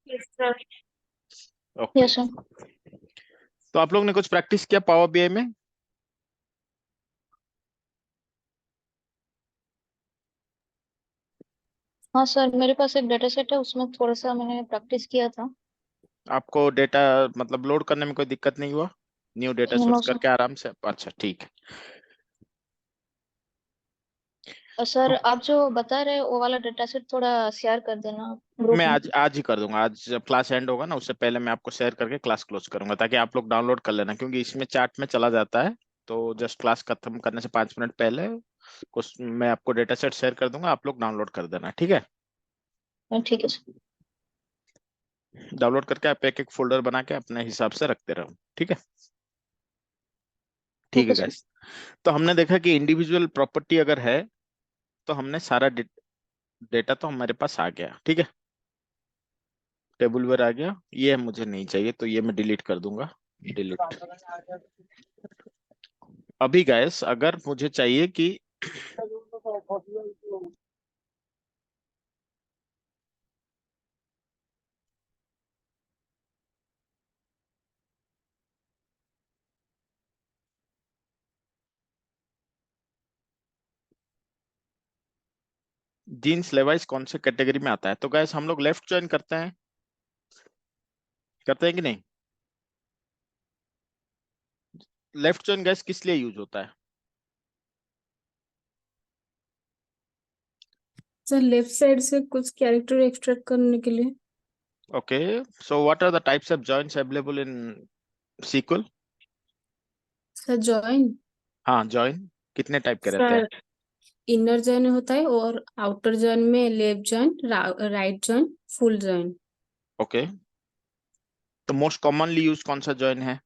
Yes sir. Okay, yes sir. तो आप लोग ने कुछ प्रैक्टिस किया पावर बीआई में? हाँ सर, मेरे पास एक डेटा सेट है, उसमें थोड़ा सा मैंने प्रैक्टिस किया था। आपको डेटा मतलब लोड करने में कोई दिक्कत नहीं हुआ? New data no source sir. करके आराम से, अच्छा ठीक है। सर, तो आप जो बता रहे हैं वो वाला डेटा सेट थोड़ा शेयर कर देना मैं ग्रुप में। आज आज ही कर दूंगा। आज जब क्लास एंड होगा ना, उससे पहले मैं आपको शेयर करके क्लास क्लोज करूंगा, ताकि आप लोग डाउनलोड कर लेना, क्योंकि इसमें चैट में चला जाता है। तो जस्ट क्लास खत्म करने से 5 मिनट पहले कुछ मैं आपको डेटा सेट शेयर कर दूंगा, आप लोग डाउनलोड कर देना, ठीक है? ठीक है सर। डाउनलोड करके आप एक एक फोल्डर बना के अपने हिसाब से रखते रहो, ठीक है? ठीक है ओके सर। गाइस, तो हमने देखा कि इंडिविजुअल प्रॉपर्टी अगर है, तो हमने सारा डेटा तो हमारे पास आ गया, ठीक है? टेबल वेर आ गया, ये मुझे नहीं चाहिए तो ये मैं डिलीट कर दूंगा, डिलीट। अभी गाइस अगर मुझे चाहिए कि जीन्स लेवाइस कौन से कैटेगरी में आता है, तो गाइस हम लोग लेफ्ट ज्वाइन करते हैं कि नहीं? लेफ्ट ज्वाइन गाइस किस लिए यूज होता है? सर लेफ्ट साइड से कुछ कैरेक्टर एक्सट्रैक्ट करने के लिए। Okay, so what are the types of joints available in SQL? Sir join. हाँ, जॉइन कितने टाइप के रहते हैं? सर इनर जॉइन होता है और आउटर जॉइन में left join, right join, full join. Okay, तो मोस्ट कॉमनली यूज कौन सा जॉइन है?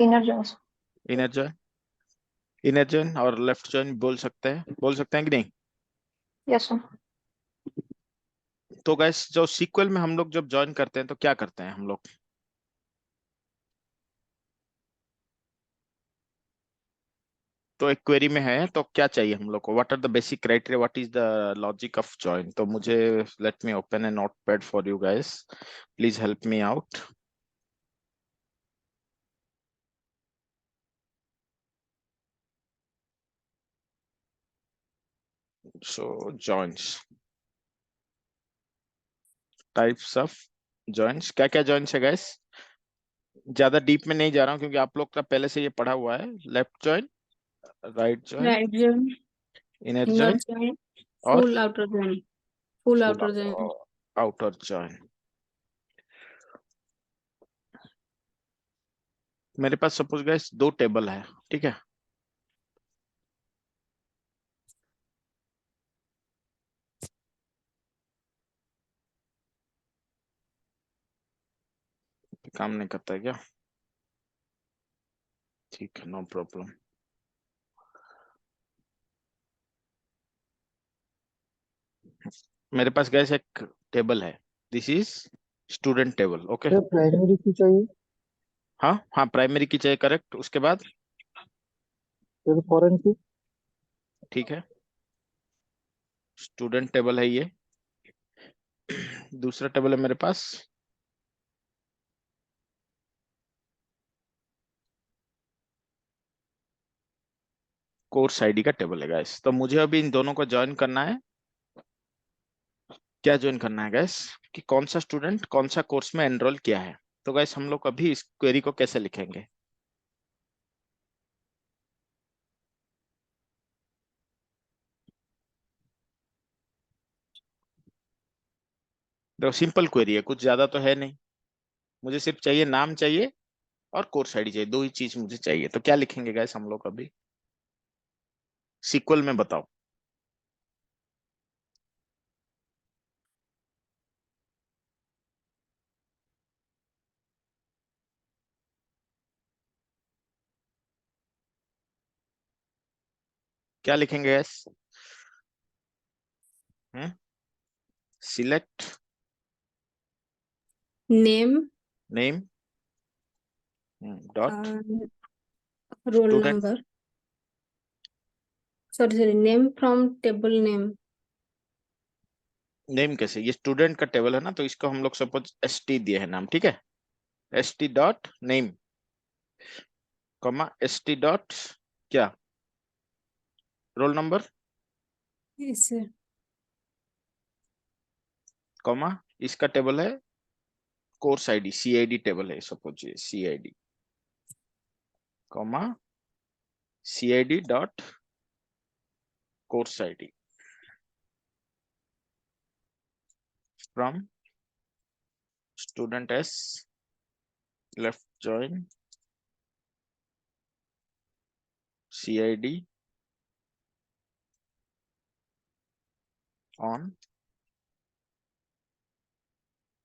Inner joins. Inner join, inner join और लेफ्ट जॉइन बोल सकते हैं कि नहीं? Yes sir. तो गाइस जो सीक्वल में हम लोग जब ज्वाइन करते हैं तो क्या करते हैं हम लोग? तो एक क्वेरी में है तो क्या चाहिए हम लोग को, what are the basic criteria, what is the logic of join? तो मुझे, let me open a notepad for you guys, please help me out. So joins, types of joins, क्या क्या जॉइंस है गाइस? ज्यादा डीप में नहीं जा रहा हूँ क्योंकि आप लोग का पहले से ये पढ़ा हुआ है। Left join, right join, right join, inner inner join join, और full outer join, full full outer join. Outer join. मेरे पास सपोज गाइस दो टेबल है, ठीक है? काम नहीं करता है क्या? ठीक है, नो प्रॉब्लम। मेरे पास गैस एक टेबल है, this is student table, okay? Sir primary की चाहिए। हाँ हाँ, प्राइमरी की चाहिए, करेक्ट। उसके बाद सर फॉरेन की। ठीक है, स्टूडेंट टेबल है ये। दूसरा टेबल है मेरे पास, कोर्स आईडी का टेबल है गैस। तो मुझे अभी इन दोनों को ज्वाइन करना है। क्या ज्वाइन करना है गैस? कि कौन सा स्टूडेंट कौन सा कोर्स में एनरोल किया है। तो गैस हम लोग अभी इस क्वेरी को कैसे लिखेंगे? देखो सिंपल क्वेरी है, कुछ ज्यादा तो है नहीं। मुझे सिर्फ चाहिए, नाम चाहिए और कोर्स आईडी चाहिए, दो ही चीज मुझे चाहिए। तो क्या लिखेंगे गैस हम लोग अभी सीक्वल में, बताओ? क्या लिखेंगे gas? Hmm, select name, name dot roll student, number, sorry, name from table name. Name कैसे, ये स्टूडेंट का टेबल है ना, तो इसको हम लोग सपोज st दिए है नाम, ठीक है, st dot name comma st dot क्या, roll number Yes, sir. Comma इसका टेबल है कोर्स आईडी, CID टेबल है सपोज, ये CID comma CID dot course ID from student s left join CID on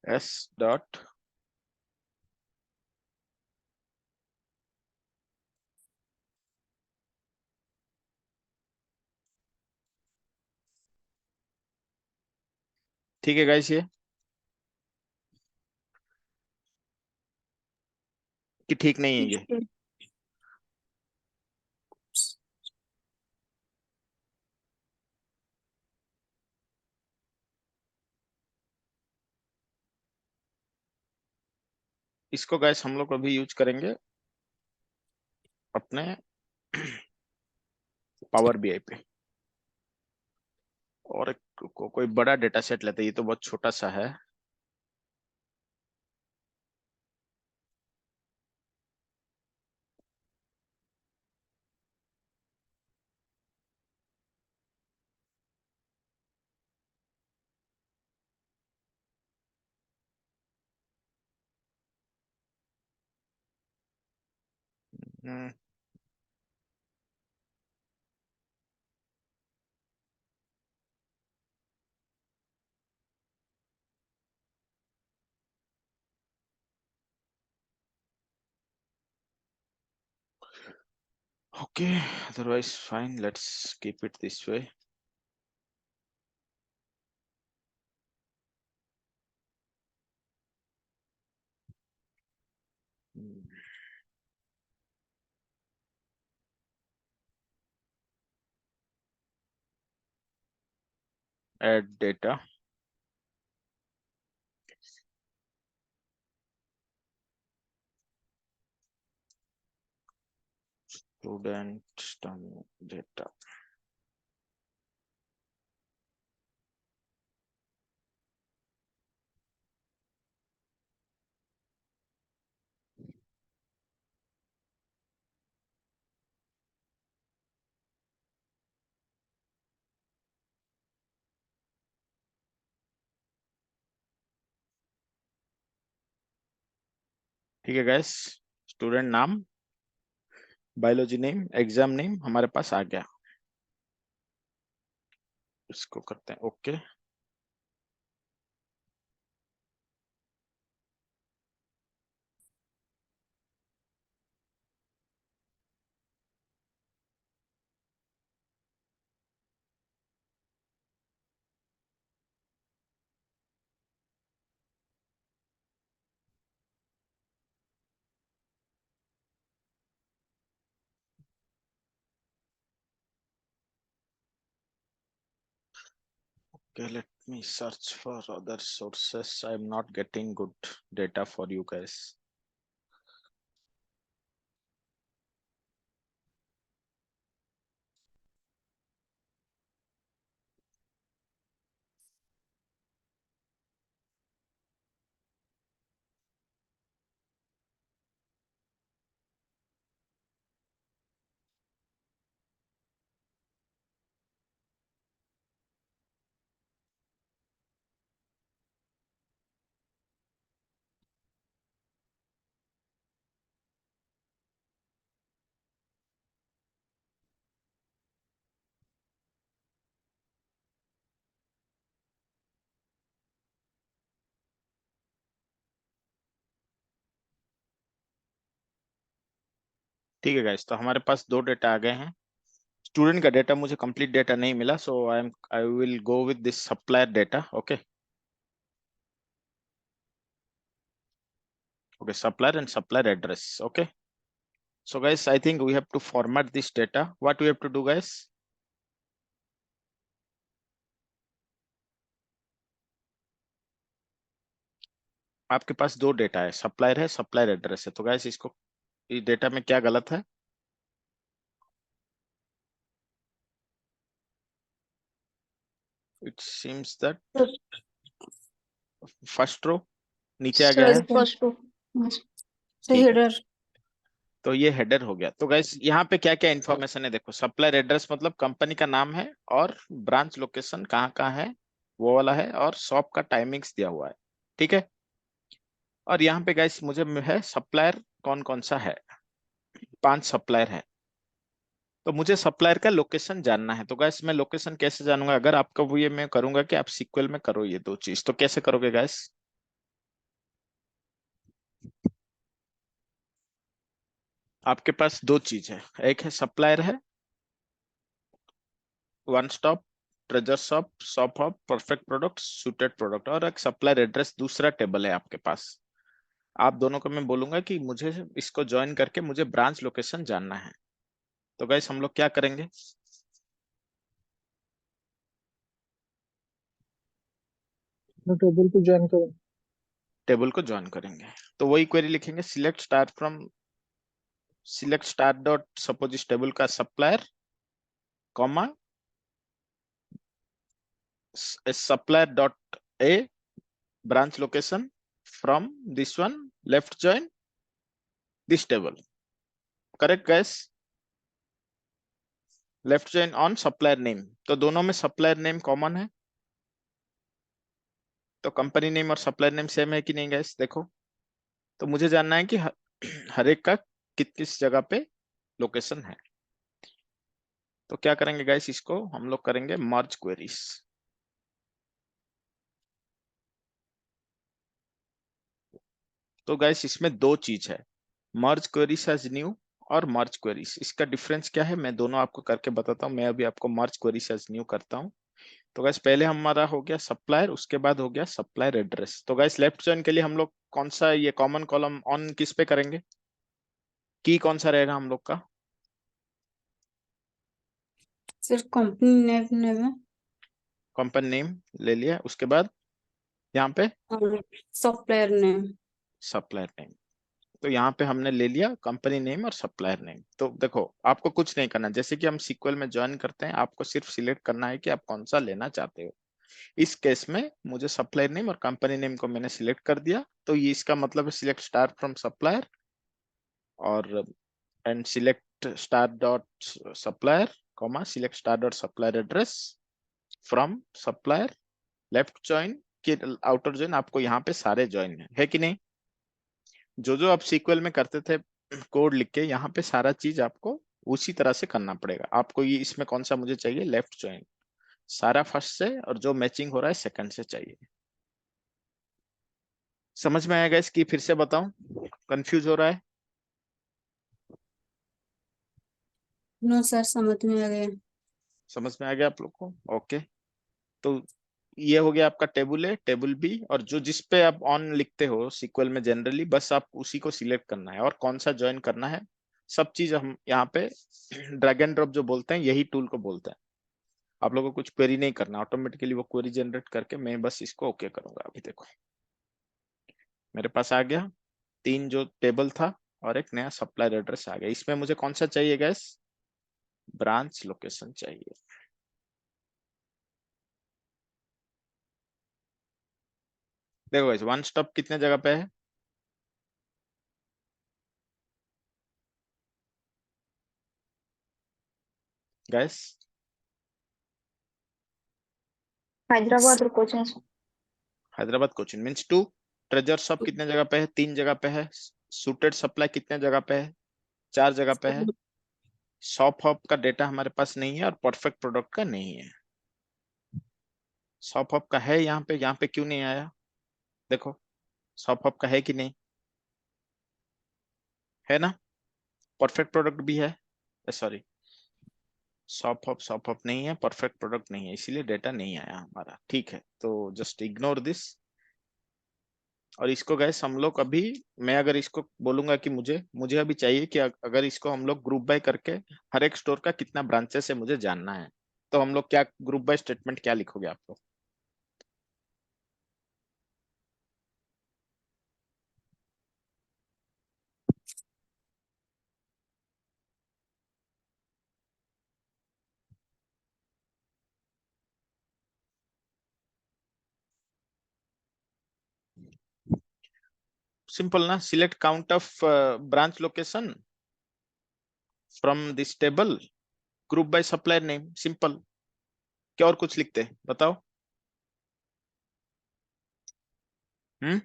s dot ठीक है guys, ये कि ठीक नहीं है ये, इसको गाइस हम लोग अभी यूज करेंगे अपने पावर BI पे, और कोई बड़ा डेटा सेट लेते हैं, ये तो बहुत छोटा सा है। Okay, otherwise fine, let's keep it this way. Add data. Student data. ठीक है गैस, स्टूडेंट नाम, बायोलॉजी नेम, एग्जाम नेम हमारे पास आ गया, इसको करते हैं okay. Okay, let me search for other sources. I'm not getting good data for you guys. ठीक है गाइस, तो हमारे पास दो डेटा आ गए हैं। स्टूडेंट का डेटा मुझे कंप्लीट डेटा नहीं मिला, so I will go with this supplier data. Okay okay, supplier and supplier address. Okay, so guys, I think we have to format this data. What we have to do, guys? आपके पास दो data है, supplier है, supplier address है। तो guys इसको, इस data में क्या गलत है? It seems that first row नीचे आ गया है। फर्स्ट टू ठीक है, हेडर। तो ये हेडर हो गया। तो गाइस यहाँ पे क्या क्या इन्फॉर्मेशन है देखो, सप्लायर एड्रेस मतलब कंपनी का नाम है, और ब्रांच लोकेशन कहाँ कहाँ है वो वाला है, और शॉप का टाइमिंग्स दिया हुआ है। ठीक है, और यहाँ पे गाइस मुझे है सप्लायर कौन कौन सा है, 5 सप्लायर है। तो मुझे सप्लायर का लोकेशन जानना है। तो गाइस मैं लोकेशन कैसे जानूंगा? अगर आपका वो, ये मैं करूंगा कि आप सीक्वल में करो ये दो चीज, तो कैसे करोगे गाइस? आपके पास दो चीज है, एक है सप्लायर है, one stop, treasure shop, shop hop, perfect product, suited product, और एक सप्लायर एड्रेस दूसरा टेबल है आपके पास। आप दोनों को मैं बोलूंगा कि मुझे इसको ज्वाइन करके मुझे ब्रांच लोकेशन जानना है। तो गाइस हम लोग क्या करेंगे? मैं टेबल को ज्वाइन करूँ। टेबल को ज्वाइन करेंगे, तो वही क्वेरी लिखेंगे, select star from, select star dot suppose इस टेबल का supplier, comma supplier dot A branch location from this one, left join this table. Correct guys? Left join on supplier name, तो दोनों में supplier name common है, तो company name और supplier name same है कि नहीं गाइस? देखो, तो मुझे जानना है कि हर एक का किस किस जगह पे लोकेशन है। तो क्या करेंगे गाइस, इसको हम लोग करेंगे मर्ज क्वेरीज। तो गाइस इसमें दो चीज है, मर्ज क्वेरीज एज न्यू और मर्ज क्वेरीज। इसका डिफरेंस क्या है मैं दोनों आपको करके बताता हूँ। मैं अभी आपको मर्ज क्वेरीज एज न्यू करता हूँ। तो गाइस पहले हमारा हो गया सप्लायर, उसके बाद हो गया सप्लायर एड्रेस। तो गाइस लेफ्ट जॉइन के लिए हम लोग कौन सा ये कॉमन कॉलम ऑन किस पे करेंगे? की कौन सा रहेगा हम लोग का? सिर्फ कंपनी नेम है कंपनी नेम ले लिया, उसके बाद यहाँ पे और सप्लायर नेम। Supplier name. तो यहाँ पे हमने ले लिया कंपनी नेम और सप्लायर नेम। तो देखो आपको कुछ नहीं करना, जैसे कि हम सीक्वल में ज्वाइन करते हैं, आपको सिर्फ सिलेक्ट करना है कि आप कौन सा लेना चाहते हो। इस केस में मुझे सप्लायर नेम और कंपनी नेम को मैंने सिलेक्ट कर दिया, तो ये इसका मतलब है सिलेक्ट स्टार फ्रॉम सप्लायर, और and select star dot supplier, comma select star dot supplier address from supplier, left join के आउटर जॉइन। आपको यहाँ पे सारे जॉइन है कि नहीं? जो जो आप सीक्वल में करते थे कोड लिख के, यहाँ पे सारा चीज आपको उसी तरह से करना पड़ेगा। आपको ये इसमें कौन सा मुझे चाहिए, लेफ्ट जॉइन, सारा फर्स्ट से, और जो मैचिंग हो रहा है सेकंड से चाहिए। समझ में आएगा इसकी? फिर से बताऊं, कंफ्यूज हो रहा है? नो सर, समझ में आ गया। समझ में आ गया आप लोग को? ओके, तो ये हो गया आपका टेबल ए, टेबल बी, और जो जिस पे आप ऑन लिखते हो सीक्वल में जनरली, बस आप उसी को सिलेक्ट करना है और कौन सा ज्वाइन करना है। सब चीज हम यहाँ पे ड्रैग एंड ड्रॉप जो बोलते हैं, यही टूल को बोलते हैं। आप लोगों को कुछ क्वेरी नहीं करना, ऑटोमेटिकली वो क्वेरी जनरेट करके मैं बस इसको ओके करूंगा। अभी देखो मेरे पास आ गया 3 जो टेबल था, और एक नया सप्लायर एड्रेस आ गया। इसमें मुझे कौन सा चाहिए गैस? ब्रांच लोकेशन चाहिए। देखो गैस, वन स्टॉप कितने जगह पे है गैस? हैदराबाद और coaching. Hyderabad Cochin means 2। Treasure shop कितने जगह पे है? 3 जगह पे है। सूटेड सप्लाई कितने जगह पे है? 4 जगह पे है। शॉप हॉप का डेटा हमारे पास नहीं है, और परफेक्ट प्रोडक्ट का नहीं है। शॉप हॉप का है यहाँ पे क्यों नहीं आया? देखो शॉप हॉप का है कि नहीं? है ना? परफेक्ट प्रोडक्ट भी है, सॉरी, शॉप हॉप नहीं है, परफेक्ट प्रोडक्ट नहीं है, इसीलिए डेटा नहीं आया हमारा। ठीक है, तो जस्ट इग्नोर दिस। और इसको गैस हम लोग अभी, मैं अगर इसको बोलूंगा कि मुझे मुझे अभी चाहिए कि अगर इसको हम लोग ग्रुप बाय करके हर एक स्टोर का कितना ब्रांचेस है मुझे जानना है, तो हम लोग क्या ग्रुप बाय स्टेटमेंट क्या लिखोगे आप लोग? सिंपल ना, select count of branch location from this table, group by supplier name, simple. क्या और कुछ लिखते हैं बताओ? हम्म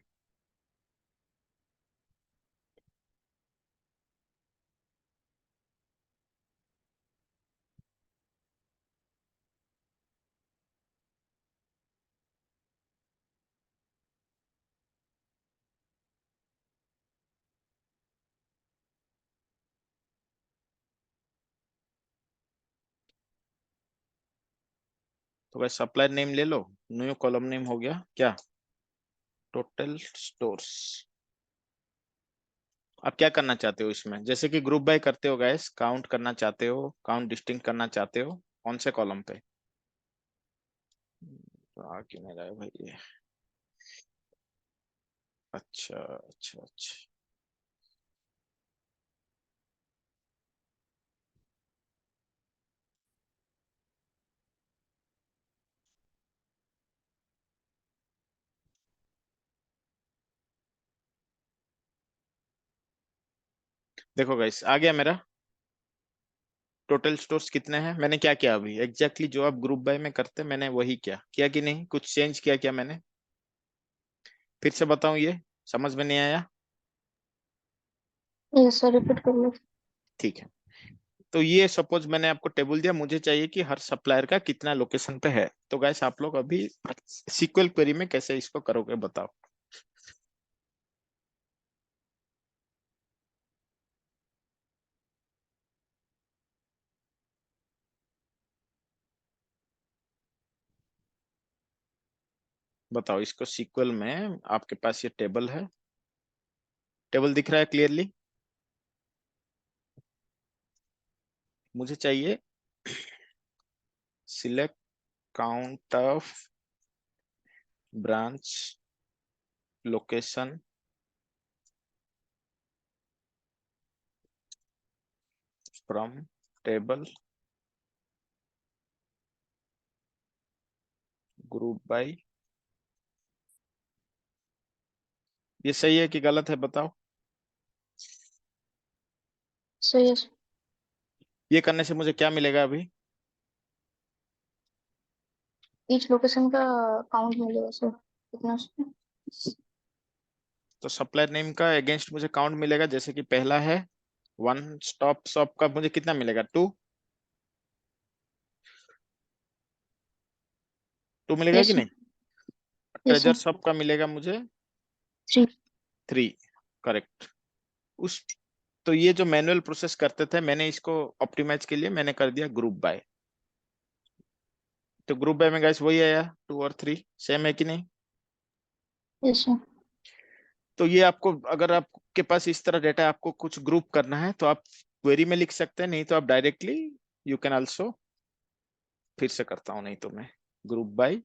तो भाई सप्लायर नेम ले लो, न्यू कॉलम नेम हो गया क्या? Total stores. अब क्या करना चाहते हो इसमें? जैसे कि ग्रुप बाय करते हो गैस, काउंट करना चाहते हो, काउंट डिस्टिंक्ट करना चाहते हो, कौन से कॉलम पे? तो आ क्यों नहीं रहा है भाई ये? अच्छा अच्छा अच्छा, देखो गाइस आ गया मेरा। टोटल स्टोर्स कितने हैं? मैंने क्या किया अभी एग्जैक्टली जो आप ग्रुप बाय में करते, मैंने वही किया कि नहीं? कुछ चेंज किया क्या मैंने? फिर से बताऊं, ये समझ में नहीं आया? यस सर, रिपीट कर लो। ठीक है, तो ये सपोज मैंने आपको टेबल दिया, मुझे चाहिए कि हर सप्लायर का कितना लोकेशन पे है। तो गाइस आप लोग अभी सीक्वल क्वेरी में कैसे इसको करोगे बताओ? बताओ इसको सीक्वल में। आपके पास ये टेबल है, टेबल दिख रहा है क्लियरली? मुझे चाहिए select count of branch location from table group by. ये सही है कि गलत है बताओ? सही है सर। ये करने से मुझे क्या मिलेगा अभी? ईच लोकेशन का काउंट मिलेगा सर, कितना उसमें? तो सप्लायर नेम का अगेंस्ट मुझे काउंट मिलेगा, जैसे कि पहला है वन स्टॉप शॉप का, मुझे कितना मिलेगा? 2। 2 मिलेगा यस कि सर। नहीं? Yes treasure sir. शॉप का मिलेगा मुझे 3। 3। करेक्ट। उस तो ये जो मैनुअल प्रोसेस करते थे, मैंने इसको ऑप्टिमाइज के लिए मैंने कर दिया ग्रुप बाय। तो ग्रुप बाय में गाइस वही आया, 2 और 3 सेम है कि नहीं? Yes sir. तो ये आपको, अगर आपके पास इस तरह डेटा है, आपको कुछ ग्रुप करना है तो आप क्वेरी में लिख सकते हैं, नहीं तो आप डायरेक्टली यू कैन आल्सो। फिर से करता हूँ, नहीं तो मैं ग्रुप बाय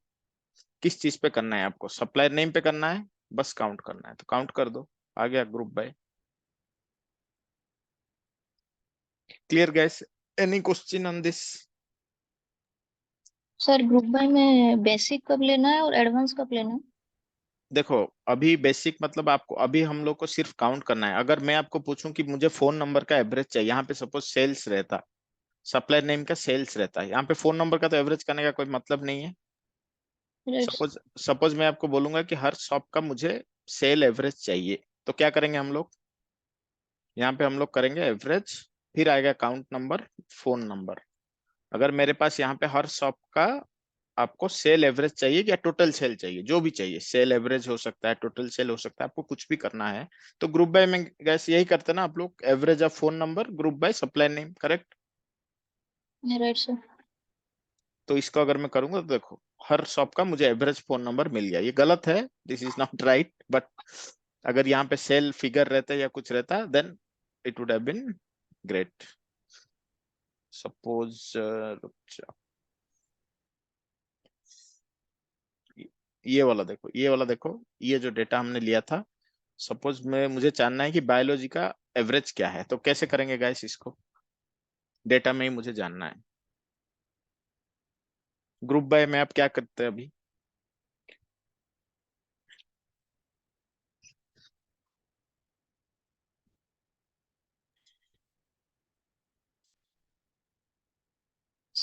किस चीज पे करना है आपको? सप्लायर नेम पे करना है, बस काउंट करना है तो काउंट कर दो, आ गया group by. Clear gas? Any question on this? Sir group by में बेसिक कब लेना है और एडवांस कब लेना है? देखो अभी बेसिक मतलब आपको, अभी हम लोग को सिर्फ काउंट करना है। अगर मैं आपको पूछूं कि मुझे फोन नंबर का एवरेज चाहिए, यहाँ पे सपोज सेल्स रहता, सप्लायर नेम का सेल्स रहता है, यहाँ पे फोन नंबर का तो एवरेज करने का कोई मतलब नहीं है। राइट। सपोज सपोज मैं आपको बोलूंगा कि हर शॉप का मुझे सेल एवरेज चाहिए, तो क्या करेंगे हम लोग? यहाँ पे हम लोग करेंगे एवरेज, फिर आएगा काउंट नंबर, फोन नंबर। अगर मेरे पास यहाँ पे हर शॉप का आपको सेल एवरेज चाहिए या टोटल सेल चाहिए, जो भी चाहिए, सेल एवरेज हो सकता है, टोटल सेल हो सकता है, आपको कुछ भी करना है तो ग्रुप बाय में गैस यही करते ना आप लोग, average of phone number group by supply name, correct? Right sir. तो इसको अगर मैं करूंगा तो देखो, हर शॉप का मुझे एवरेज फोन नंबर मिल गया। ये गलत है, this is not right, but अगर यहाँ पे सेल फिगर रहता या कुछ रहता then it would have been great. Suppose ये वाला देखो, ये वाला देखो, ये जो डेटा हमने लिया था, सपोज मैं, मुझे जानना है कि बायोलॉजी का एवरेज क्या है, तो कैसे करेंगे गाइस इसको? डेटा में ही मुझे जानना है। ग्रुप बाय में आप क्या करते हैं अभी?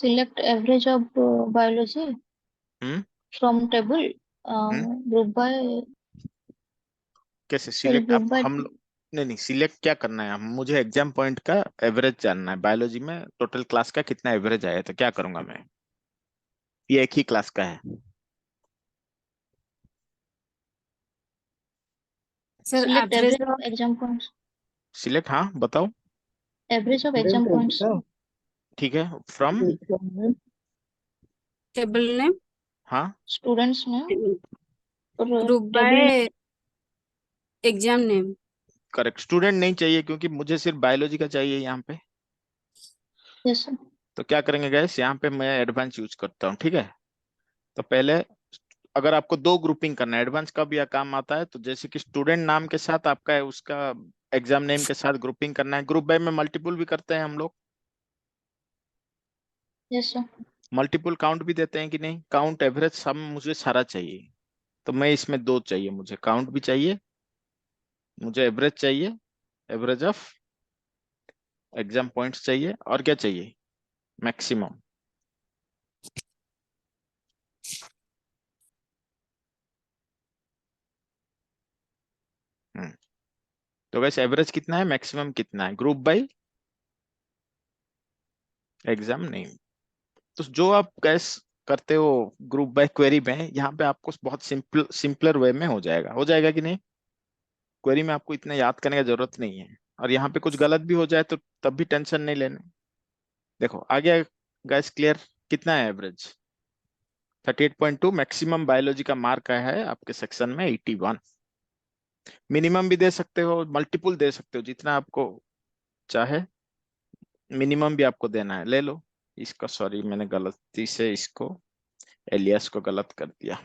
select average of biology hmm from table, hmm group by, कैसे sorry, सिलेक्ट group आप by, हम लोग नहीं नहीं सिलेक्ट क्या करना है मुझे एग्जाम पॉइंट का एवरेज जानना है बायोलॉजी में टोटल क्लास का कितना एवरेज आया तो क्या करूंगा मैं ये एक ही क्लास का है sir select average average of exam points, select हाँ बताओ average of student exam रहेगा points, क्या ठीक है from from name table name, हाँ students name और group table name. By exam name. Correct student नहीं चाहिए क्योंकि मुझे सिर्फ बायोलॉजी का चाहिए यहाँ पे Yes, sir. तो क्या करेंगे गैस यहाँ पे मैं एडवांस यूज करता हूँ ठीक है तो पहले अगर आपको दो ग्रुपिंग करना है एडवांस का भी यह काम आता है तो जैसे कि स्टूडेंट नाम के साथ आपका है उसका एग्जाम नेम के साथ ग्रुपिंग करना है ग्रुप बाय में मल्टीपुल भी करते हैं हम लोग Yes, sir. मल्टीपुल काउंट भी देते हैं कि नहीं काउंट एवरेज सब मुझे सारा चाहिए तो मैं इसमें दो चाहिए मुझे काउंट भी चाहिए मुझे एवरेज चाहिए एवरेज ऑफ एग्जाम पॉइंट्स चाहिए और क्या चाहिए मैक्सिमम तो वैसे एवरेज कितना है मैक्सिमम कितना है ग्रुप बाय एग्जाम नेम तो जो आप कैस करते हो ग्रुप बाय क्वेरी में यहाँ पे आपको बहुत सिंपलर वे में हो जाएगा कि नहीं क्वेरी में आपको इतना याद करने की जरूरत नहीं है और यहाँ पे कुछ गलत भी हो जाए तो तब भी टेंशन नहीं लेने देखो आगे गैस क्लियर कितना है एवरेज 38.2 मैक्सिमम बायोलॉजी का मार्क आया है आपके सेक्शन में 81 मिनिमम भी दे सकते हो मल्टीपुल दे सकते हो जितना आपको चाहे मिनिमम भी आपको देना है ले लो इसका सॉरी मैंने गलती से इसको एलियास को गलत कर दिया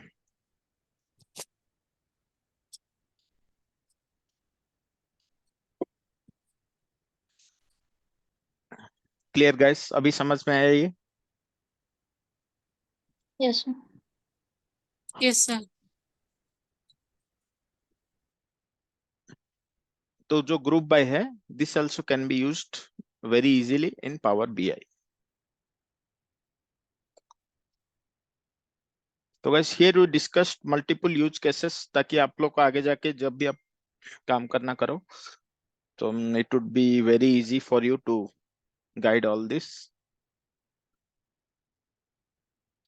क्लियर गाइस अभी समझ में आया ये Yes, sir. Yes sir. तो जो ग्रुप बाय है this also can be used very easily in power BI तो guys here we discussed multiple use cases ताकि आप लोग को आगे जाके जब भी आप काम करना करो तो it would be very easy for you to guide all this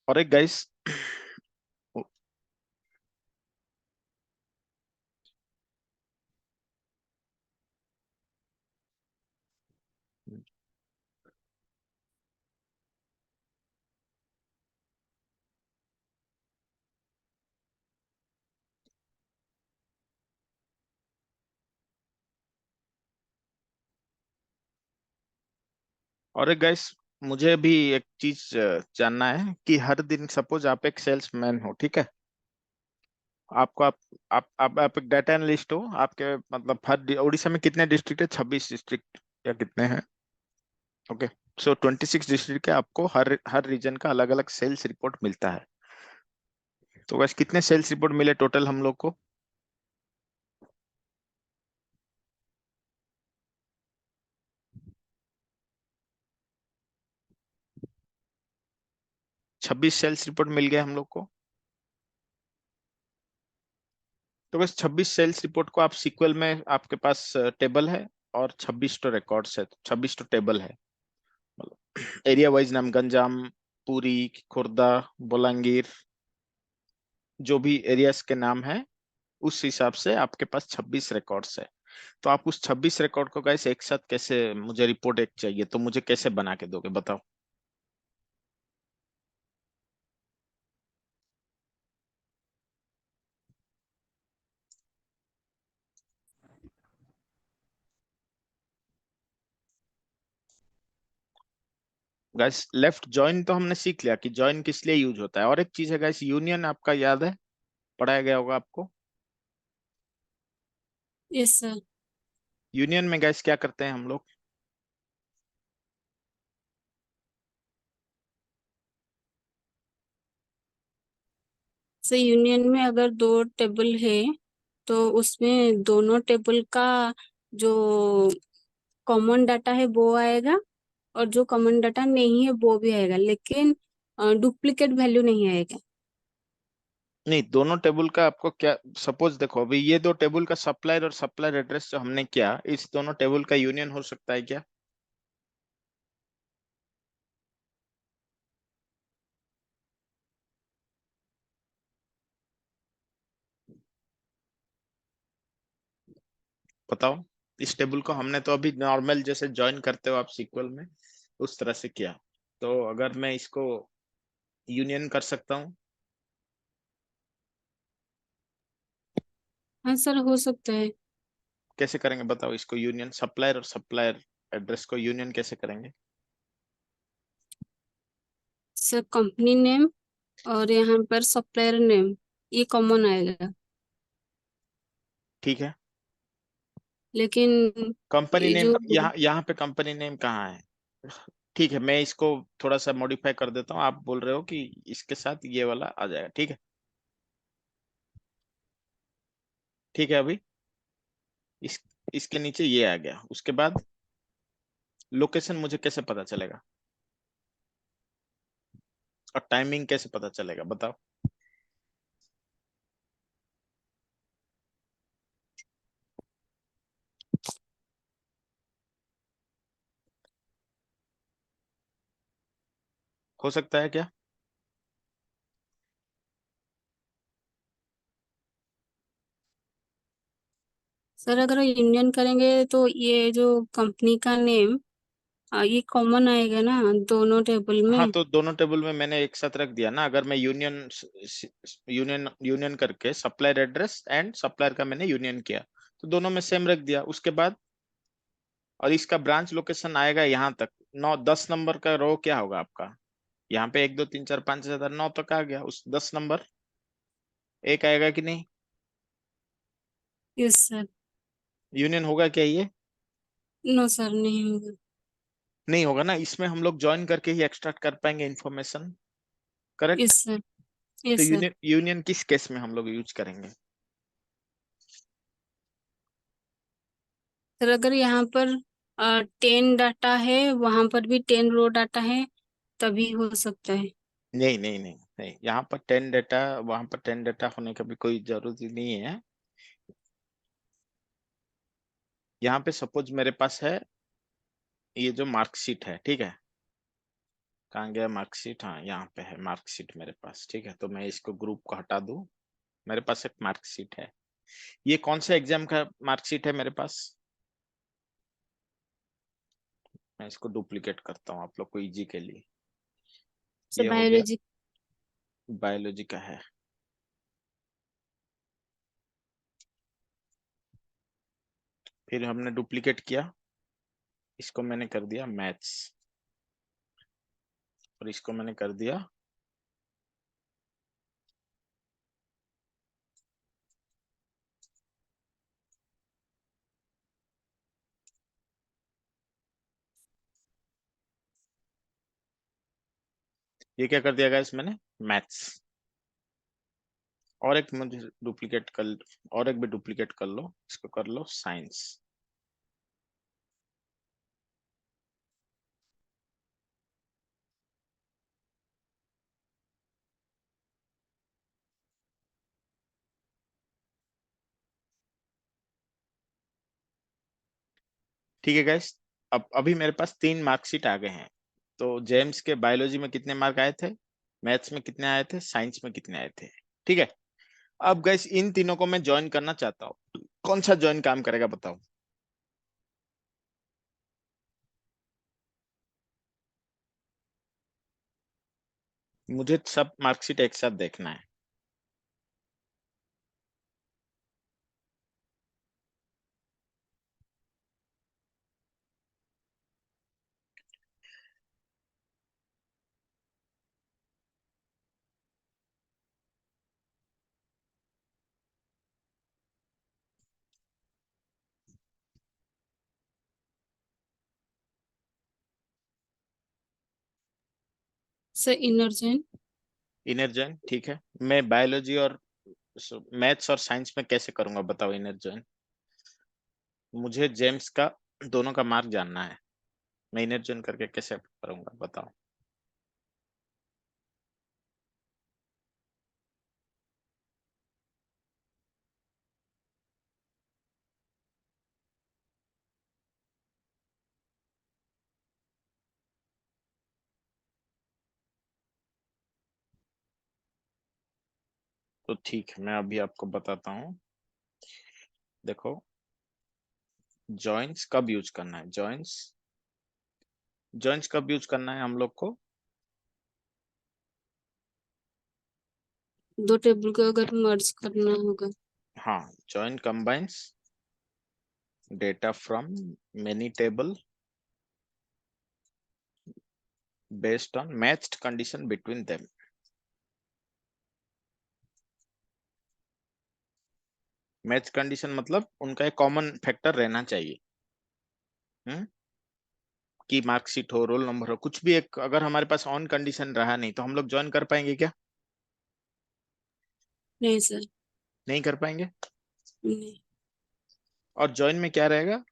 और एक गाइस और एक गाइस मुझे भी एक चीज जानना है कि हर दिन सपोज आप एक सेल्समैन हो ठीक है आपको आप एक डाटा एनालिस्ट हो आपके मतलब उड़ीसा में कितने डिस्ट्रिक्ट है 26 डिस्ट्रिक्ट या कितने हैं ओके सो 26 डिस्ट्रिक्ट के आपको हर रीजन का अलग अलग सेल्स रिपोर्ट मिलता है तो बस कितने सेल्स रिपोर्ट मिले टोटल हम लोग को 26 सेल्स रिपोर्ट मिल गए हम लोग को तो बस 26 सेल्स रिपोर्ट को आप सीक्वल में आपके पास टेबल है और 26 तो रिकॉर्ड्स है 26 तो टेबल है मतलब एरिया वाइज नाम गंजाम पुरी खुर्दा बोलांगीर जो भी एरियाज के नाम है उस हिसाब से आपके पास 26 रिकॉर्ड्स है तो आप उस 26 रिकॉर्ड को गाइस एक साथ कैसे मुझे रिपोर्ट एक चाहिए तो मुझे कैसे बना के दोगे बताओ गाइस लेफ्ट जॉइन तो हमने सीख लिया कि जॉइन किस लिए यूज होता है और एक चीज है गाइस यूनियन आपका याद है पढ़ाया गया होगा आपको यस सर। यूनियन में गाइस क्या करते हैं हम लोग सर यूनियन में अगर दो टेबल है तो उसमें दोनों टेबल का जो कॉमन डाटा है वो आएगा और जो कॉमन डाटा नहीं है वो भी आएगा, लेकिन डुप्लीकेट वैल्यू नहीं आएगा। नहीं, दोनों टेबल का आपको क्या, सपोज देखो अभी ये दो टेबल का सप्लायर और सप्लायर एड्रेस जो हमने किया, इस दोनों टेबल का यूनियन हो सकता है क्या? बताओ। इस टेबल को हमने तो अभी नॉर्मल जैसे ज्वाइन करते हो आप सीक्वल में, उस तरह से किया। तो अगर मैं इसको यूनियन कर सकता हूँ? हाँ सर, हो सकता है। कैसे करेंगे बताओ इसको यूनियन, सप्लायर और सप्लायर एड्रेस को यूनियन कैसे करेंगे? सर कंपनी नेम और यहाँ पर सप्लायर नेम, ये कॉमन आएगा, ठीक है। लेकिन कंपनी ये नेम जो यहाँ यहाँ पे कंपनी नेम कहाँ है? ठीक है, मैं इसको थोड़ा सा मॉडिफाई कर देता हूँ। आप बोल रहे हो कि इसके साथ ये वाला आ जाएगा, ठीक है। ठीक है, अभी इस इसके नीचे ये आ गया, उसके बाद लोकेशन मुझे कैसे पता चलेगा और टाइमिंग कैसे पता चलेगा बताओ? हो सकता है क्या? सर अगर यूनियन करेंगे तो ये जो कंपनी का नेम, ये कॉमन आएगा ना दोनों टेबल हाँ, में। तो दोनों टेबल में मैंने एक साथ रख दिया ना। अगर मैं यूनियन करके सप्लायर एड्रेस एंड सप्लायर का मैंने यूनियन किया, तो दोनों में सेम रख दिया। उसके बाद और इसका ब्रांच लोकेशन आएगा यहाँ तक, 9 10 नंबर का रो क्या होगा आपका? यहाँ पे 1 2 3 4 5 6 7 8 9 तक आ गया, उस 10 नंबर एक आएगा कि नहीं? Yes sir. यूनियन होगा क्या ये? नो सर, नहीं होगा। नहीं होगा ना, इसमें हम लोग ज्वाइन करके ही एक्सट्रैक्ट कर पाएंगे इंफॉर्मेशन, करेक्ट? Yes sir. तो यस सर। यूनियन यूनियन किस केस में हम लोग यूज करेंगे? सर अगर यहाँ पर 10 डाटा है, वहां पर भी 10 रो डाटा है, तभी हो सकता है। नहीं नहीं नहीं नहीं, यहाँ पर 10 डेटा, वहां पर 10 डेटा होने का भी कोई जरूरत ही नहीं है। यहाँ पे सपोज मेरे पास है ये जो मार्कशीट है, ठीक है। कहाँ गया मार्कशीट? हाँ, यहाँ पे है मार्कशीट मेरे पास, ठीक है। तो मैं इसको ग्रुप को हटा दूं, मेरे पास एक मार्कशीट है। ये कौन सा एग्जाम का मार्कशीट है मेरे पास? मैं इसको डुप्लीकेट करता हूँ आप लोग को इजी के लिए। सर ये हो गया, बायोलॉजी। बायोलॉजी का है। फिर हमने डुप्लीकेट किया, इसको मैंने कर दिया मैथ्स, और इसको मैंने कर दिया ये क्या कर दिया गाइस मैंने? मैथ्स। और एक मुझे डुप्लीकेट कर, और एक भी डुप्लीकेट कर लो, इसको कर लो साइंस। ठीक है गाइस, अब अभी मेरे पास 3 मार्कशीट आ गए हैं। तो जेम्स के बायोलॉजी में कितने मार्क आए थे, मैथ्स में कितने आए थे, साइंस में कितने आए थे? ठीक है। अब गाइस इन तीनों को मैं ज्वाइन करना चाहता हूँ, कौन सा ज्वाइन काम करेगा बताओ? मुझे सब मार्कशीट एक साथ देखना है। सर इनरजेन। इनर ज्वाइन, ठीक है। मैं बायोलॉजी और मैथ्स और साइंस में कैसे करूंगा बताओ इनर ज्वाइन? मुझे जेम्स का दोनों का मार्क जानना है। मैं इनर जॉइन करके कैसे करूंगा बताओ। तो ठीक है, मैं अभी आपको बताता हूँ। देखो, जॉइंस कब यूज करना है, जॉइंस जॉइंस कब यूज करना है हम लोग को। दो टेबल को अगर मर्ज करना होगा। हाँ, join combines data from many table based on matched condition between them. Match condition मतलब उनका एक कॉमन फैक्टर रहना चाहिए। हम्म कि मार्कशीट हो, रोल नंबर हो, कुछ भी एक अगर हमारे पास ऑन कंडीशन रहा नहीं तो हम लोग ज्वाइन कर पाएंगे क्या? नहीं सर। नहीं कर पाएंगे। नहीं। और ज्वाइन में क्या रहेगा,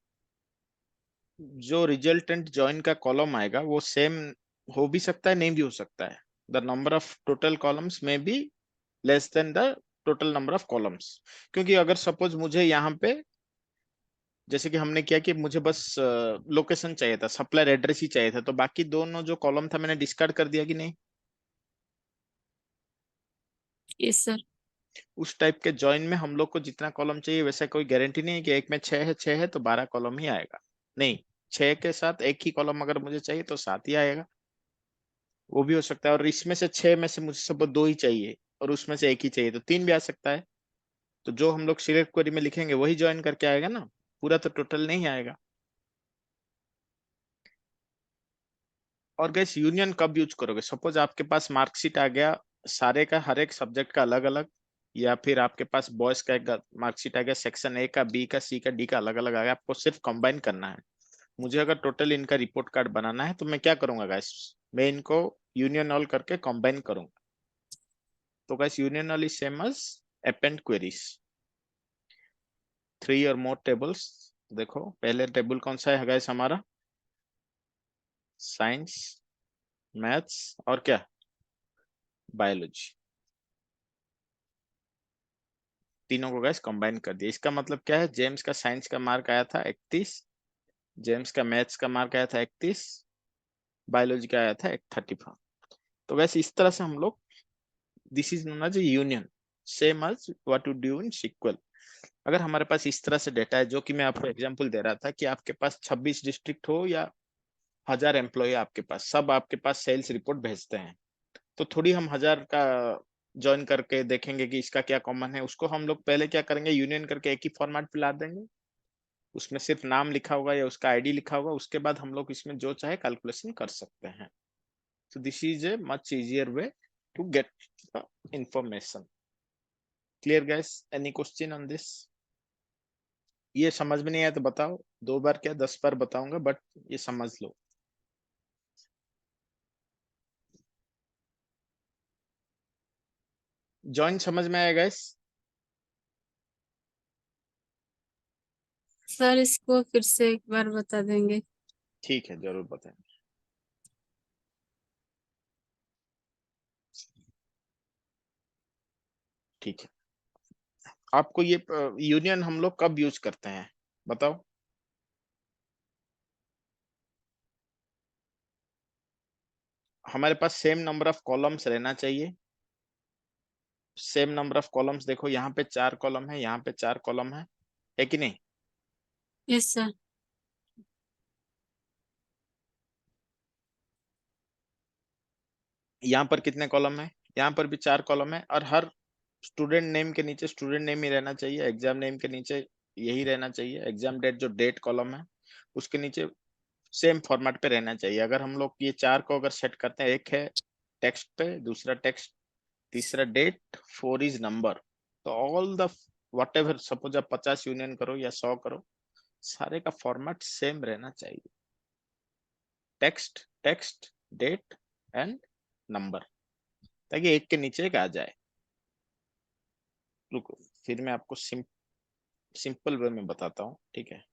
जो रिजल्टेंट ज्वाइन का कॉलम आएगा वो सेम हो भी सकता है, नहीं भी हो सकता है। The number of total columns में be less than the total number of columns. क्योंकि अगर सपोज मुझे यहाँ पे, जैसे कि हमने किया कि मुझे बस लोकेशन चाहिए था, सप्लायर एड्रेस ही चाहिए था, तो बाकी दोनों जो कॉलम था मैंने डिस्कार्ड कर दिया कि नहीं। Yes sir. उस टाइप के जॉइन में हम लोग को जितना कॉलम चाहिए, वैसा कोई गारंटी नहीं है कि एक में 6 है तो 12 कॉलम ही आएगा। नहीं, 6 के साथ एक ही कॉलम अगर मुझे चाहिए तो 7 ही आएगा। वो भी हो सकता है। और इसमें से 6 में से मुझे सब 2 ही चाहिए और उसमें से एक ही चाहिए तो 3 भी आ सकता है। तो जो हम लोग सिलेक्ट क्वेरी में लिखेंगे वही ज्वाइन करके आएगा ना, पूरा तो टोटल नहीं आएगा। और गैस, यूनियन कब यूज करोगे, सपोज आपके पास मार्कशीट आ गया सारे का, हर एक सब्जेक्ट का अलग अलग, या फिर आपके पास बॉयज का एक मार्कशीट आ गया, सेक्शन ए का, बी का, सी का, डी का अलग अलग आ गया, आपको सिर्फ कंबाइन करना है। मुझे अगर टोटल इनका रिपोर्ट कार्ड बनाना है तो मैं क्या करूंगा गैस, मैं इनको यूनियन ऑल करके कंबाइन करूंगा। तो guys, union all is same as append queries, 3 और मोर टेबल्स। देखो, पहले टेबल कौन सा है गैस हमारा, साइंस, मैथ्स और क्या, बायोलॉजी। तीनों को गैस कंबाइन कर दिया। इसका मतलब क्या है, जेम्स का साइंस का मार्क आया था 31, जेम्स का मैथ्स का मार्क आया था 31, बायोलॉजी का आया था 34। तो वैसे इस तरह से हम लोग, this is known as union, same as what you do in SQL. अगर हमारे पास इस तरह से डेटा है, जो कि मैं आपको एग्जांपल दे रहा था कि आपके पास 26 डिस्ट्रिक्ट हो या 1000 एम्प्लॉय आपके पास, सब आपके पास सेल्स रिपोर्ट भेजते हैं, तो थोड़ी हम 1000 का ज्वाइन करके देखेंगे कि इसका क्या कॉमन है। उसको हम लोग पहले क्या करेंगे, यूनियन करके एक ही फॉर्मेट पे ला देंगे, उसमें सिर्फ नाम लिखा होगा या उसका आईडी लिखा होगा, उसके बाद हम लोग इसमें जो चाहे कैलकुलेशन कर सकते हैं। so this is a much easier way to get the information. Clear guys, any question on this? ये समझ में नहीं आया तो बताओ, 2 बार क्या 10 बार बताऊंगा, बट ये समझ लो। जॉइन समझ में आया guys? सर इसको फिर से एक बार बता देंगे। ठीक है, जरूर बताएंगे। ठीक है, आपको ये यूनियन हम लोग कब यूज करते हैं बताओ। हमारे पास सेम नंबर ऑफ कॉलम्स रहना चाहिए, सेम नंबर ऑफ कॉलम्स। देखो यहाँ पे 4 कॉलम है, यहाँ पे 4 कॉलम है कि नहीं। Yes sir. यहाँ पर कितने कॉलम है, यहाँ पर भी 4 कॉलम है। और हर स्टूडेंट नेम के नीचे स्टूडेंट नेम ही रहना चाहिए, एग्जाम नेम के नीचे यही रहना चाहिए, एग्जाम डेट जो डेट कॉलम है उसके नीचे सेम फॉर्मेट पे रहना चाहिए। अगर हम लोग ये 4 को अगर सेट करते हैं, एक है टेक्स्ट पे, दूसरा टेक्स्ट, तीसरा डेट, 4 इज नंबर, तो all the what ever, suppose आप 50 यूनियन करो या 100 करो, सारे का फॉर्मेट सेम रहना चाहिए, text text date and number, ताकि एक के नीचे एक आ जाए। रुको, फिर मैं आपको सिंपल वे में बताता हूँ, ठीक है।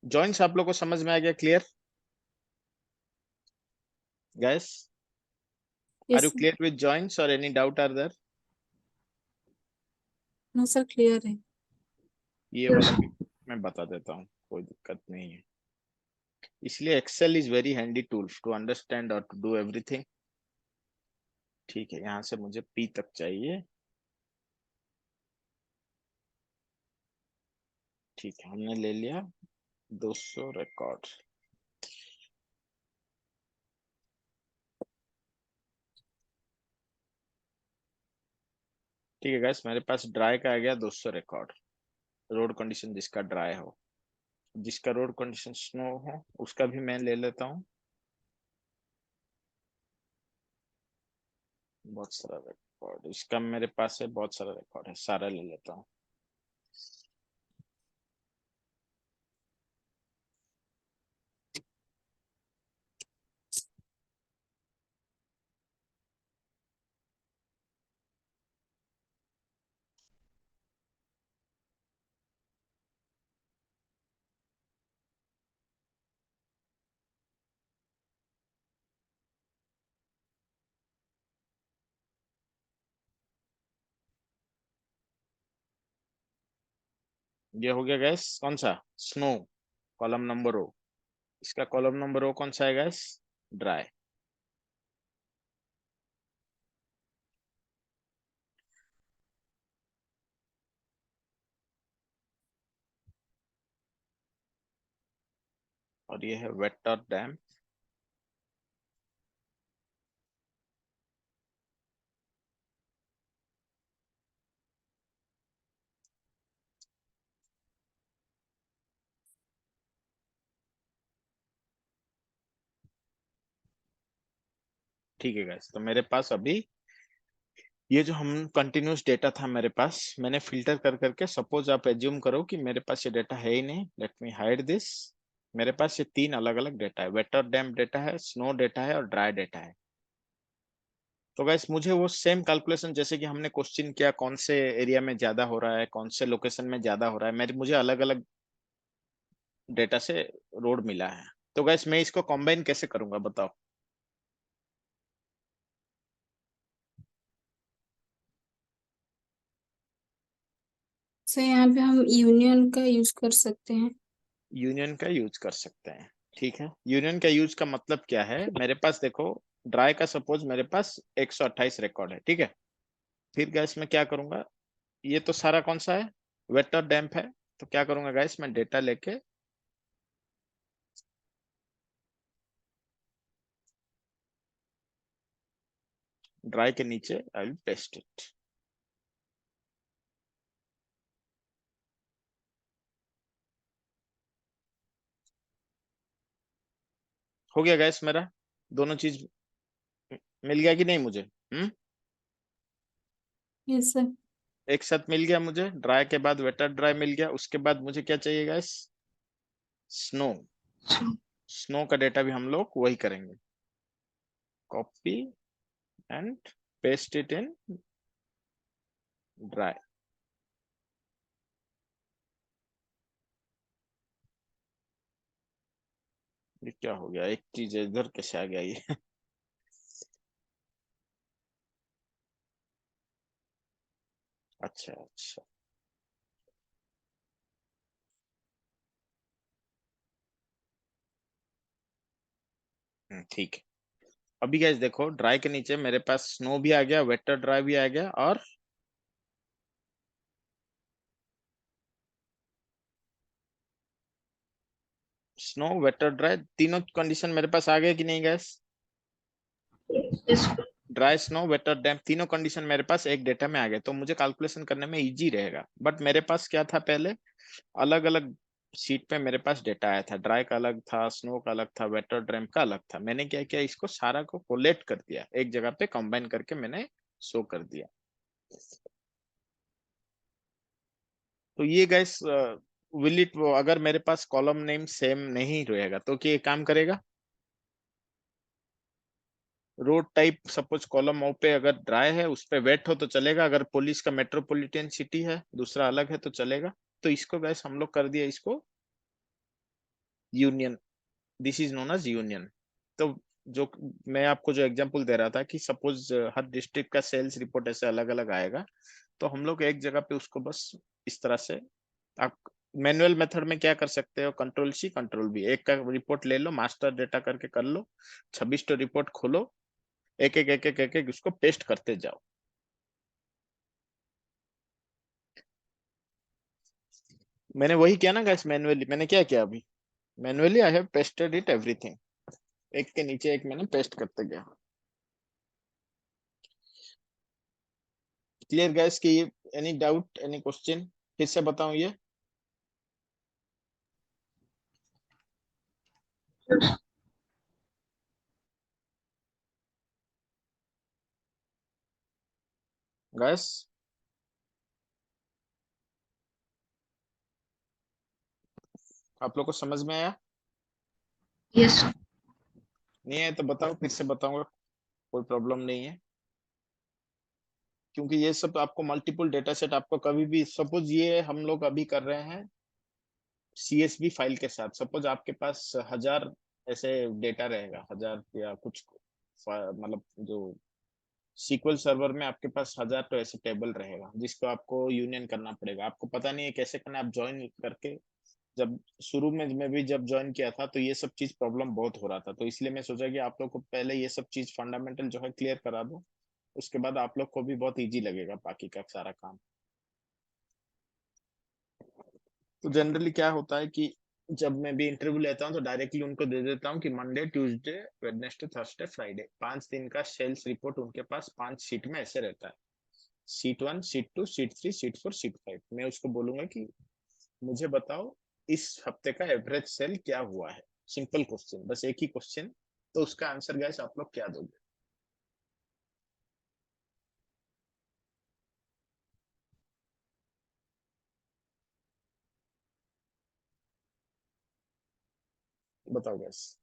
जॉइंट्स आप लोग को समझ में आ गया? Clear guys? Are you yes clear with joins और any doubt are there? No sir, clear है। ये वाला भी मैं बता देता हूँ, कोई दिक्कत नहीं है। इसलिए Excel is very handy tool to understand और टू डू एवरीथिंग। ठीक है, यहाँ से मुझे पी तक चाहिए। ठीक है, हमने ले लिया 200 रिकॉर्ड। ठीक है गाइस, मेरे पास ड्राई का आ गया 200 रिकॉर्ड। रोड कंडीशन जिसका ड्राई हो, जिसका रोड कंडीशन स्नो हो, उसका भी मैं ले लेता हूँ। बहुत सारा रिकॉर्ड इसका मेरे पास है, बहुत सारा रिकॉर्ड है, सारा ले लेता हूँ। ये हो गया गैस, कौन सा? स्नो, कॉलम नंबर ओ। इसका कॉलम नंबर ओ कौन सा है गैस? ड्राई। और ये है वेट और डैम। ठीक है गैस, तो मेरे पास अभी ये जो हम कंटिन्यूस डेटा था मेरे पास, मैंने फिल्टर कर करके, सपोज आप एज्यूम करो कि मेरे पास ये डेटा है ही नहीं, लेट मी हाइड दिस। मेरे पास ये 3 अलग अलग डेटा है, वेटर डैम डेटा है, स्नो डेटा है और ड्राई डेटा है। तो गाइस मुझे वो सेम कैलकुलेशन जैसे कि हमने क्वेश्चन किया, कौन से एरिया में ज्यादा हो रहा है, कौन से लोकेशन में ज्यादा हो रहा है, मेरे मुझे अलग अलग डेटा से रोड मिला है। तो गाइस मैं इसको कॉम्बाइन कैसे करूंगा बताओ? सर यहाँ पे हम यूनियन का यूज कर सकते हैं। यूनियन का यूज कर सकते हैं। ठीक है, यूनियन का यूज का मतलब क्या है? मेरे पास देखो, ड्राई का सपोज मेरे पास 128 रिकॉर्ड है, ठीक है। फिर गैस मैं क्या करूंगा, ये तो सारा कौन सा है? वेटर डैम्प है। तो क्या करूंगा गैस, मैं डेटा लेके ड्राई के नीचे आई विल पेस्ट इट। हो गया गैस मेरा, दोनों चीज मिल गया कि नहीं मुझे? Yes sir. एक साथ मिल गया मुझे, ड्राई के बाद वेटर ड्राई मिल गया, उसके बाद मुझे क्या चाहिए गैस? स्नो। स्नो का डेटा भी हम लोग वही करेंगे, copy and paste it in dry. ये क्या हो गया, एक चीज इधर कैसे आ गया ये? अच्छा अच्छा, ठीक है। अभी गैस देखो, ड्राई के नीचे मेरे पास स्नो भी आ गया, वेटर ड्राई भी आ गया, और स्नो वेटर ड्राई, तीनों कंडीशन मेरे पास आ गए कि नहीं गैस? ड्राई स्नो वेटर डैम्प तीनों कंडीशन मेरे पास एक डेटा में आ गए, तो मुझे कैलकुलेशन करने में इजी रहेगा। बट मेरे पास क्या था पहले, अलग अलग शीट पे मेरे पास डेटा आया था, ड्राई का अलग था, स्नो का अलग था, वेटर डैम्प का अलग था। मैंने क्या किया, इसको सारा को कोलेट कर दिया, एक जगह पे कंबाइन करके मैंने शो कर दिया। तो ये गैस विल इट, अगर मेरे पास कॉलम नेम सेम नहीं रहेगा तो क्या ये काम करेगा? रोड टाइप सपोज कॉलम ओ पे अगर ड्राई है, उस पे वेट हो तो चलेगा, अगर पुलिस का मेट्रोपॉलिटन सिटी है दूसरा अलग है तो चलेगा। तो इसको गैस हम लोग कर दिया, इसको union, this is known as union. तो जो मैं आपको जो एग्जांपल दे रहा था कि सपोज हर डिस्ट्रिक्ट का सेल्स रिपोर्ट ऐसे अलग अलग आएगा, तो हम लोग एक जगह पे उसको बस इस तरह से, आप मैनुअल मेथड में क्या कर सकते हो, कंट्रोल सी कंट्रोल बी, एक का रिपोर्ट ले लो, मास्टर डेटा करके कर लो, 26 तो रिपोर्ट खोलो, एक एक उसको पेस्ट करते जाओ। मैंने वही किया ना गाइस, मैनुअली मैंने क्या किया अभी, manually I have pasted it everything, एक के नीचे एक मैंने पेस्ट करते गया। क्लियर गाइस कि एनी डाउट एनी क्वेश्चन, फिर से बताऊं ये? गाइस आप लोग को समझ में आया? यस। नहीं है तो बताओ, फिर से बताऊंगा, कोई प्रॉब्लम नहीं है, क्योंकि ये सब आपको मल्टीपल डेटा सेट, आपको कभी भी सपोज ये हम लोग अभी कर रहे हैं CSV फाइल के साथ, सपोज आपके पास 1000 ऐसे डेटा रहेगा, 1000 या कुछ मतलब जो SQL सर्वर में आपके पास 1000 तो ऐसे टेबल रहेगा जिसको आपको यूनियन करना पड़ेगा। आपको पता नहीं है कैसे करना है, आप ज्वाइन करके, जब शुरू में मैं भी जब ज्वाइन किया था तो ये सब चीज प्रॉब्लम बहुत हो रहा था, तो इसलिए मैं सोचा कि आप लोग को पहले ये सब चीज फंडामेंटल जो है क्लियर करा दो, उसके बाद आप लोग को भी बहुत इजी लगेगा बाकी का सारा काम। तो जनरली क्या होता है कि जब मैं भी इंटरव्यू लेता हूँ तो डायरेक्टली उनको दे देता हूँ कि Monday Tuesday Wednesday Thursday Friday 5 दिन का सेल्स रिपोर्ट उनके पास 5 शीट में ऐसे रहता है, sheet 1 sheet 2 sheet 3 sheet 4 sheet 5। मैं उसको बोलूंगा कि मुझे बताओ इस हफ्ते का एवरेज सेल क्या हुआ है, सिंपल क्वेश्चन, बस एक ही क्वेश्चन, तो उसका आंसर गाइस आप लोग क्या दोगे? बताओ गाइस।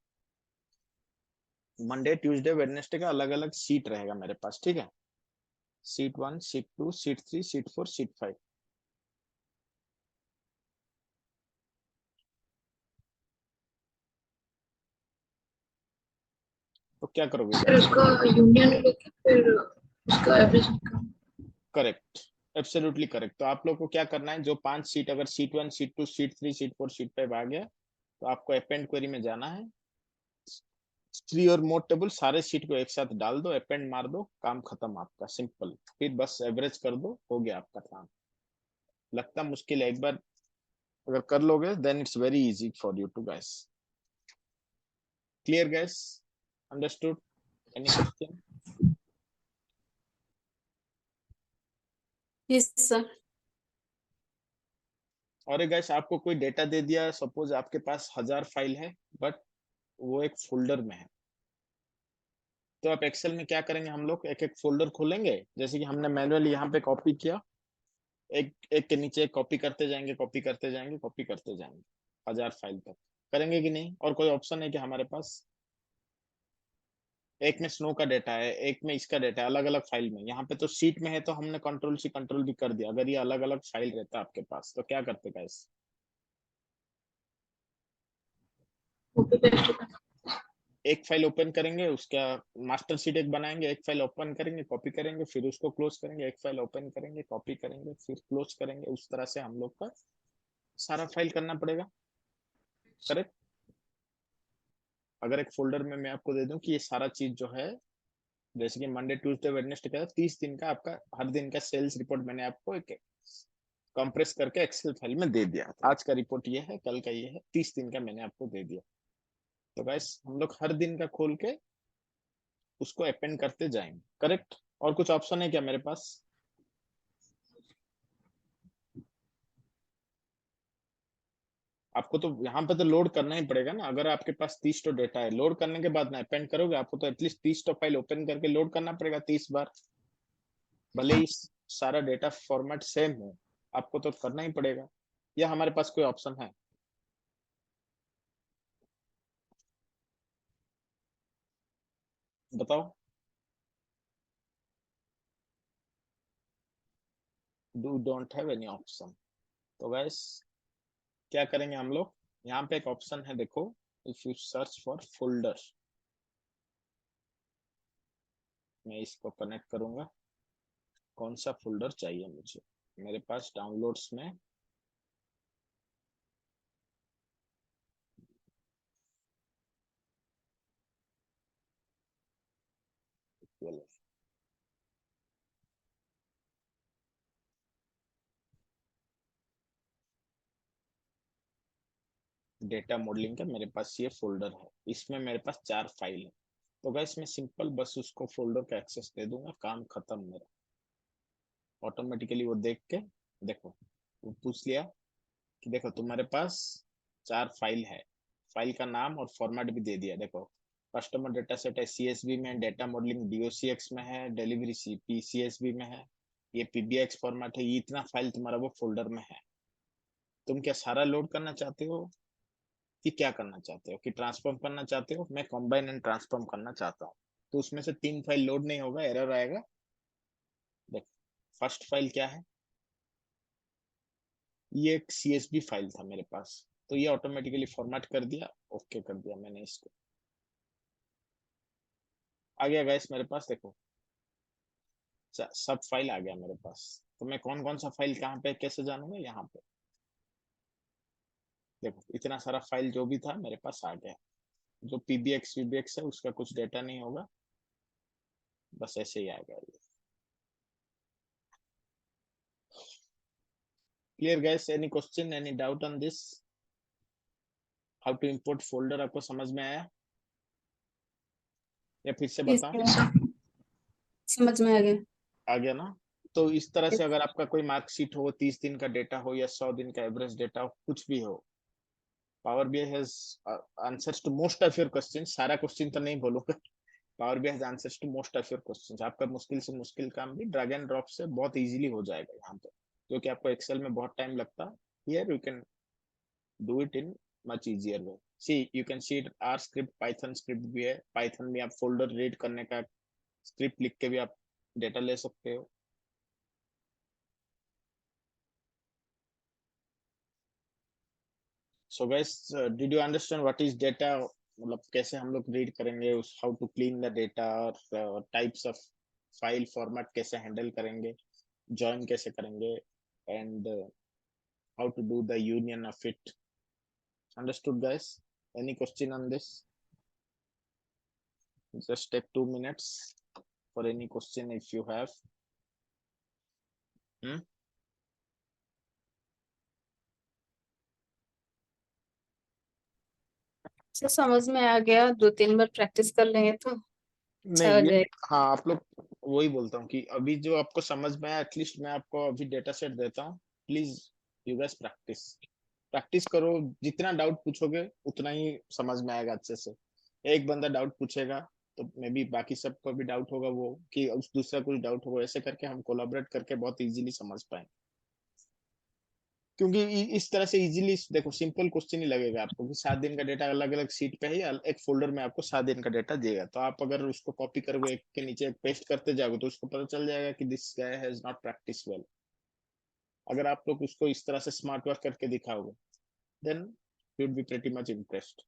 मंडे ट्यूसडे वेडनेसडे का अलग अलग शीट रहेगा मेरे पास, ठीक है, sheet 1 sheet 2 sheet 3 sheet 4 sheet 5। तो क्या करोगे फिर गाइस? उसका यूनियन लेके फिर उसका एवरेज निकाल। Correct, absolutely correct. तो आप लोग को क्या करना है, जो 5 शीट, अगर sheet 1 sheet 2 sheet 3 sheet 4 sheet 5 आ गया, तो आपको अपेंड क्वेरी में जाना है, 3 और मोर टेबल सारे शीट को एक साथ डाल दो, अपेंड मार दो, काम खत्म आपका, सिंपल। फिर बस एवरेज कर दो, हो गया आपका काम। लगता मुश्किल है, एक बार अगर कर लोगे then it's very easy for you to guys. Clear guys? Understood? Any question? Yes sir. और गाइस आपको कोई डेटा दे दिया, सपोज आपके पास 1000 फाइल है, बट वो एक फोल्डर में है, तो आप एक्सेल में क्या करेंगे, हम लोग एक एक फोल्डर खोलेंगे, जैसे कि हमने मैनुअली यहाँ पे कॉपी किया, एक एक के नीचे एक कॉपी करते जाएंगे, कॉपी करते जाएंगे, कॉपी करते जाएंगे, 1000 फाइल तक करेंगे कि नहीं? और कोई ऑप्शन है कि हमारे पास एक में स्नो का डेटा है, एक में इसका डेटा है, अलग अलग फाइल में, यहाँ पे तो सीट में है तो हमने कंट्रोल सी कंट्रोल भी कर दिया। अगर ये अलग अलग फाइल रहता आपके पास तो क्या करते गाइस? कॉपी पेस्ट करना। एक फाइल ओपन करेंगे, उसका मास्टर शीट एक बनाएंगे, एक फाइल ओपन करेंगे, कॉपी करेंगे, फिर उसको क्लोज करेंगे, एक फाइल ओपन करेंगे, कॉपी करेंगे, फिर क्लोज करेंगे, उस तरह से हम लोग का सारा फाइल करना पड़ेगा। करेक्ट? अगर एक फोल्डर में मैं आपको दे दूं कि ये सारा चीज जो है, जैसे कि मंडे ट्यूसडे वेडनेसडे का 30 दिन का आपका हर दिन का सेल्स रिपोर्ट मैंने आपको एक कंप्रेस करके एक्सेल फाइल में दे दिया, आज का रिपोर्ट ये है, कल का ये है, 30 दिन का मैंने आपको दे दिया, तो गाइस हम लोग हर दिन का खोल के उसको अपेंड करते जाएंगे। करेक्ट? और कुछ ऑप्शन है क्या मेरे पास? आपको तो यहाँ पे तो लोड करना ही पड़ेगा ना, अगर आपके पास 30 तो डेटा है, लोड करने के बाद ना अपेंड करोगे, आपको तो एटलीस्ट 30 तो फाइल ओपन करके लोड करना पड़ेगा 30 बार, भले ही सारा डेटा फॉर्मेट सेम हो, आपको तो करना ही पड़ेगा। या हमारे पास कोई ऑप्शन है? बताओ। Do don't have any option. तो गैस क्या करेंगे हम लोग, यहाँ पे एक ऑप्शन है, देखो, if you search for folder, मैं इसको कनेक्ट करूंगा, कौन सा फोल्डर चाहिए मुझे, मेरे पास डाउनलोड्स में डेटा मॉडलिंग का मेरे पास ये फोल्डर है, इसमें मेरे पास 4 फाइल है। तो गाइस मैं सिंपल बस उसको फोल्डर का एक्सेस दे दूंगा, काम खत्म मेरा। ऑटोमेटिकली वो देख के, देखो वो पूछ लिया कि देखो तुम्हारे पास 4 फाइल है, फाइल का नाम और फॉर्मेट भी दे दिया। देखो कस्टमर डेटा सेट है CSV में, डेटा मॉडलिंग DOCX में है, डिलीवरी CSV में है, ये PBX फॉर्मेट है, ये इतना फाइल तुम्हारा वो फोल्डर में है। तुम क्या सारा लोड करना चाहते हो कि क्या करना चाहते हो, कि ट्रांसफॉर्म करना चाहते हो? मैं कंबाइन एंड ट्रांसफॉर्म करना चाहता हूँ। तो उसमें से 3 फाइल लोड नहीं होगा, एरर आएगा। देखो फर्स्ट फाइल क्या है, ये एक CSV फाइल था मेरे पास, तो ये ऑटोमेटिकली फॉर्मेट कर दिया, ओके कर दिया मैंने इसको। आ गया गाइस मेरे पास, देखो सब फाइल आ गया मेरे पास। तो मैं कौन कौन सा फाइल कहाँ पे कैसे जानूंगा, यहाँ पे देखो इतना सारा फाइल जो भी था मेरे पास आ गया। जो PBX है उसका कुछ डेटा नहीं होगा, बस ऐसे ही आ गया ये। Clear guys, any question, any doubt on this? How to import folder आपको समझ में आया या फिर से Yes, बताऊं? sir. समझ में आ गया। आ गया ना? तो इस तरह से अगर आपका कोई मार्कशीट हो, 30 दिन का डेटा हो या 100 दिन का एवरेज डेटा हो, कुछ भी हो, power BI has answers to most of your question. सारा क्वेश्चन तो नहीं बोलूंगा, power BI has answers to most of your question. आपका मुश्किल से मुश्किल काम भी ड्रैग एंड ड्रॉप से बहुत इजीली हो जाएगा यहाँ पे, जो कि आपको एक्सेल में बहुत टाइम लगता है, here you can do it in much easier way. See you can see it, R script, Python script भी है, पाइथन में आप फोल्डर रीड करने का स्क्रिप्ट लिख के भी आप डेटा ले सकते हो। So guys, did you understand what is data, मतलब कैसे हम लोग रीड करेंगे, उस how to clean the data, और टाइप्स ऑफ फाइल फॉर्मेट कैसे हैंडल करेंगे, जॉइन कैसे करेंगे, and how to do the union of it? Understood guys? Any question on this? Just take 2 minutes for any question if you have. Hmm? Sir समझ में आ गया, 2-3 बार practice कर लेंगे तो अच्छा हो नहीं ये, जाएगा। हाँ आप लोग, वही बोलता हूँ कि अभी जो आपको समझ में आया, एटलीस्ट मैं आपको अभी डेटा सेट देता हूँ, please you guys practice, practice करो। जितना डाउट पूछोगे उतना ही समझ में आएगा अच्छे से। एक बंदा डाउट पूछेगा तो मे बी बाकी सबको भी डाउट होगा, वो कि उस दूसरा कुछ डाउट होगा, ऐसे करके हम कोलाबरेट करके बहुत इजीली समझ पाएंगे। क्योंकि इस तरह से इजीली, देखो सिंपल क्वेश्चन ही लगेगा आपको कि 7 दिन का डेटा अलग अलग सीट पे है, या एक फोल्डर में आपको 7 दिन का डेटा देगा, तो आप अगर उसको कॉपी करोगे, एक के नीचे एक पेस्ट करते जाओगे, तो उसको पता चल जाएगा कि this guy has not practice well. अगर आप लोग उसको इस तरह से स्मार्ट वर्क करके दिखाओगे, then you would be pretty much impressed.